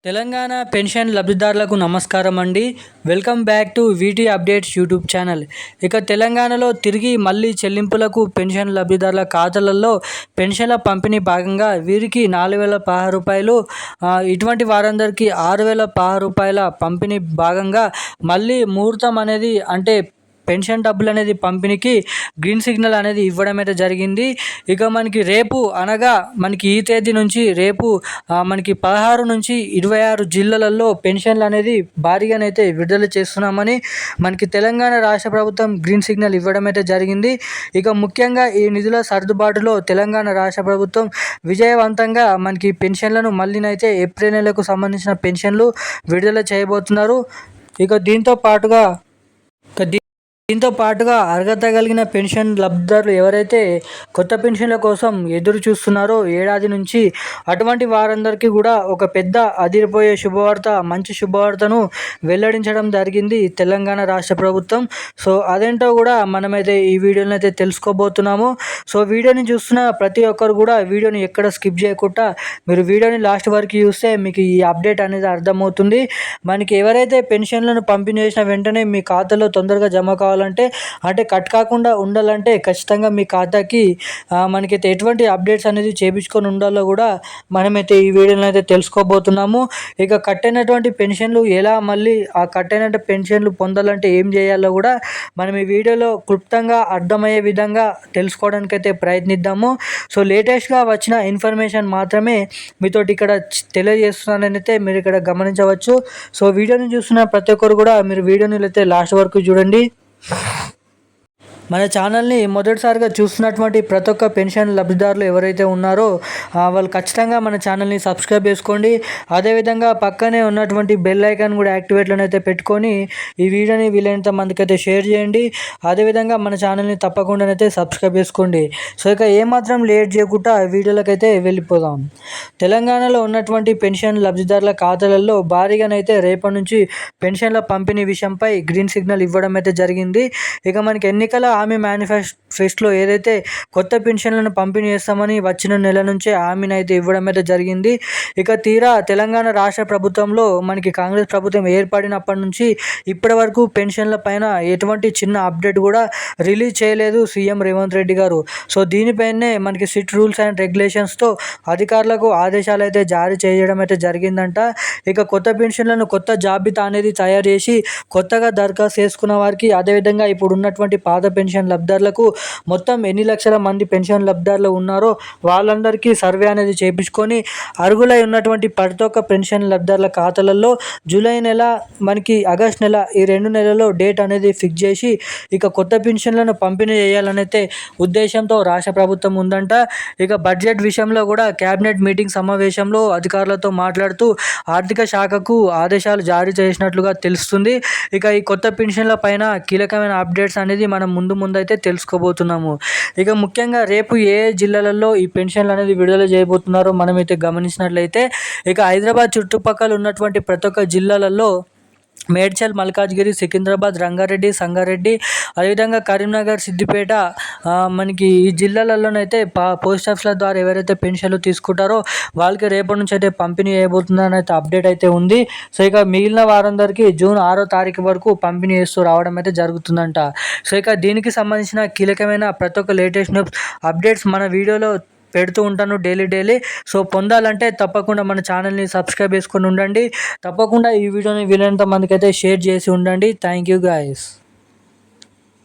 Telangana pension లబ్ధిదారులకు నమస్కారం అండి. Welcome back to వీటీ updates YouTube channel. ఇక తెలంగాణలో తిరిగి మళ్ళీ చెల్లింపులకు పెన్షన్ లబ్ధిదారుల ఖాతాలలో పెన్షన్ల పంపిణీ భాగంగా వీరికి 4,016 రూపాయలు, ఇటువంటి వారందరికీ 6,016 రూపాయల పంపిణీ భాగంగా మళ్ళీ ముహూర్తం అనేది అంటే పెన్షన్ డబ్బులు అనేది పంపిణీకి గ్రీన్ సిగ్నల్ అనేది ఇవ్వడం అయితే జరిగింది. ఇక మనకి రేపు అనగా మనకి ఈ తేదీ నుంచి రేపు మనకి 16 నుంచి 26 జిల్లాలలో పెన్షన్లు అనేది భారీగానైతే విడుదల చేస్తున్నామని మనకి తెలంగాణ రాష్ట్ర ప్రభుత్వం గ్రీన్ సిగ్నల్ ఇవ్వడం అయితే జరిగింది. ఇక ముఖ్యంగా ఈ నిధుల సర్దుబాటులో తెలంగాణ రాష్ట్ర ప్రభుత్వం విజయవంతంగా మనకి పెన్షన్లను మళ్ళీనైతే ఏప్రిల్ నెలకు సంబంధించిన పెన్షన్లు విడుదల చేయబోతున్నారు. ఇక దీంతో పాటుగా అర్హత కలిగిన పెన్షన్ లబ్ధిదారులు ఎవరైతే కొత్త పెన్షన్ల కోసం ఎదురు చూస్తున్నారో ఏడాది నుంచి, అటువంటి వారందరికీ కూడా ఒక పెద్ద అదిరిపోయే శుభవార్త, మంచి శుభవార్తను వెల్లడించడం జరిగింది తెలంగాణ రాష్ట్ర ప్రభుత్వం. సో అదేంటో కూడా మనమైతే ఈ వీడియోని అయితే తెలుసుకోబోతున్నాము. సో వీడియోని చూస్తున్న ప్రతి ఒక్కరు కూడా వీడియోని ఎక్కడ స్కిప్ చేయకుండా మీరు వీడియోని లాస్ట్ వరకు చూస్తే మీకు ఈ అప్డేట్ అనేది అర్థమవుతుంది. మనకి ఎవరైతే పెన్షన్లను పంపిణీ చేసిన వెంటనే మీ ఖాతాలో తొందరగా జమ కావాలంటే, అంటే కట్ కాకుండా ఉండాలంటే ఖచ్చితంగా మీ ఖాతాకి మనకైతే ఎటువంటి అప్డేట్స్ అనేది చేయించుకొని ఉండాలో కూడా మనమైతే ఈ వీడియోలో అయితే తెలుసుకోబోతున్నాము. ఇక కట్ అయినటువంటి పెన్షన్లు ఎలా మళ్ళీ ఆ కట్ అయిన పెన్షన్లు పొందాలంటే ఏం చేయాలో కూడా మనం ఈ వీడియోలో క్లుప్తంగా అర్థమయ్యే విధంగా తెలుసుకోవడానికైతే ప్రయత్నిద్దాము. సో లేటెస్ట్గా వచ్చిన ఇన్ఫర్మేషన్ మాత్రమే మీతోటి ఇక్కడ తెలియజేస్తున్నానని అయితే మీరు ఇక్కడ గమనించవచ్చు. సో వీడియోని చూస్తున్న ప్రతి ఒక్కరు కూడా మీరు వీడియోని అయితే లాస్ట్ వరకు చూడండి. మన ఛానల్ని మొదటిసారిగా చూస్తున్నటువంటి ప్రతి ఒక్క పెన్షన్ లబ్ధిదారులు ఎవరైతే ఉన్నారో వాళ్ళు ఖచ్చితంగా మన ఛానల్ని సబ్స్క్రైబ్ చేసుకోండి. అదేవిధంగా పక్కనే ఉన్నటువంటి బెల్ ఐకాన్ కూడా యాక్టివేట్లోనే అయితే పెట్టుకొని ఈ వీడియోని వీలైనంత మందికి అయితే షేర్ చేయండి. అదేవిధంగా మన ఛానల్ని తప్పకుండా అయితే సబ్స్క్రైబ్ చేసుకోండి. సో ఇక ఏమాత్రం లేట్ చేయకుండా వీడియోలకైతే వెళ్ళిపోదాం. తెలంగాణలో ఉన్నటువంటి పెన్షన్ లబ్ధిదారుల ఖాతాలలో భారీగానైతే రేపటి నుంచి పెన్షన్ల పంపిణీ విషయంపై గ్రీన్ సిగ్నల్ ఇవ్వడం అయితే జరిగింది. ఇక మనకి ఎన్నికల హామీ మేనిఫెస్టోలో ఏదైతే కొత్త పెన్షన్లను పంపిణీ చేస్తామని వచ్చిన నెల నుంచే హామీని అయితే ఇవ్వడం అయితే జరిగింది. ఇక తీరా తెలంగాణ రాష్ట్ర ప్రభుత్వంలో మనకి కాంగ్రెస్ ప్రభుత్వం ఏర్పడినప్పటి నుంచి ఇప్పటి వరకు పెన్షన్ల పైన ఎటువంటి చిన్న అప్డేట్ కూడా రిలీజ్ చేయలేదు సీఎం రేవంత్ రెడ్డి గారు. సో దీనిపైనే మనకి సిట్ రూల్స్ అండ్ రెగ్యులేషన్స్తో అధికారులకు ఆదేశాలు అయితే జారీ చేయడం అయితే జరిగిందంట. ఇక కొత్త పెన్షన్లను కొత్త జాబితా అనేది తయారు చేసి కొత్తగా దరఖాస్తు చేసుకున్న వారికి, అదేవిధంగా ఇప్పుడు ఉన్నటువంటి పాత పెన్షన్ లబ్ధిదారులకు మొత్తం ఎన్ని లక్షల మంది పెన్షన్ లబ్ధిదారులు ఉన్నారో వాళ్ళందరికీ సర్వే అనేది చేయించుకొని అర్హులై ఉన్నటువంటి ప్రతి ఒక్క పెన్షన్ లబ్ధిదారుల ఖాతాలలో జూలై నెల మనకి ఆగస్ట్ నెల ఈ 2 నెలల్లో డేట్ అనేది ఫిక్స్ చేసి ఇక కొత్త పెన్షన్లను పంపిణీ చేయాలనైతే ఉద్దేశంతో రాష్ట్ర ప్రభుత్వం ఉందంట. ఇక బడ్జెట్ విషయంలో కూడా క్యాబినెట్ మీటింగ్ సమావేశంలో అధికారులతో మాట్లాడుతూ ఆర్థిక శాఖకు ఆదేశాలు జారీ చేసినట్లుగా తెలుస్తుంది. ఇక ఈ కొత్త పెన్షన్ల పైన కీలకమైన అప్డేట్స్ అనేది మనం ముందు అయితే తెలుసుకోబోతున్నాము. ఇక ముఖ్యంగా రేపు ఏ జిల్లాలలో ఈ పెన్షన్లు అనేది విడుదల చేయబోతున్నారో మనమైతే గమనించినట్లయితే, ఇక హైదరాబాద్ చుట్టుపక్కల ఉన్నటువంటి ప్రతి ఒక్క జిల్లాలలో మేడ్చల్, మల్కాజ్గిరి, సికింద్రాబాద్, రంగారెడ్డి, సంగారెడ్డి, అదేవిధంగా కరీంనగర్, సిద్దిపేట మనకి ఈ జిల్లాలలోనైతే పోస్ట్ ఆఫీసుల ద్వారా ఎవరైతే పెన్షన్లు తీసుకుంటారో వాళ్ళకి రేపటి నుంచి అయితే పంపిణీ చేయబోతుందని అయితే అప్డేట్ అయితే ఉంది. సో ఇక మిగిలిన వారందరికీ జూన్ 6వ తారీఖు వరకు పంపిణీ చేస్తూ రావడం అయితే జరుగుతుందంట. సో ఇక దీనికి సంబంధించిన కీలకమైన ప్రతి ఒక్క లేటెస్ట్ న్యూస్ అప్డేట్స్ మన వీడియోలో పెడుతూ ఉంటాను డైలీ. సో పొందాలంటే తప్పకుండా మన ఛానల్ని సబ్స్క్రైబ్ చేసుకొని ఉండండి. తప్పకుండా ఈ వీడియోని వీలైనంత మందికి అయితే షేర్ చేసి ఉండండి. Thank you guys.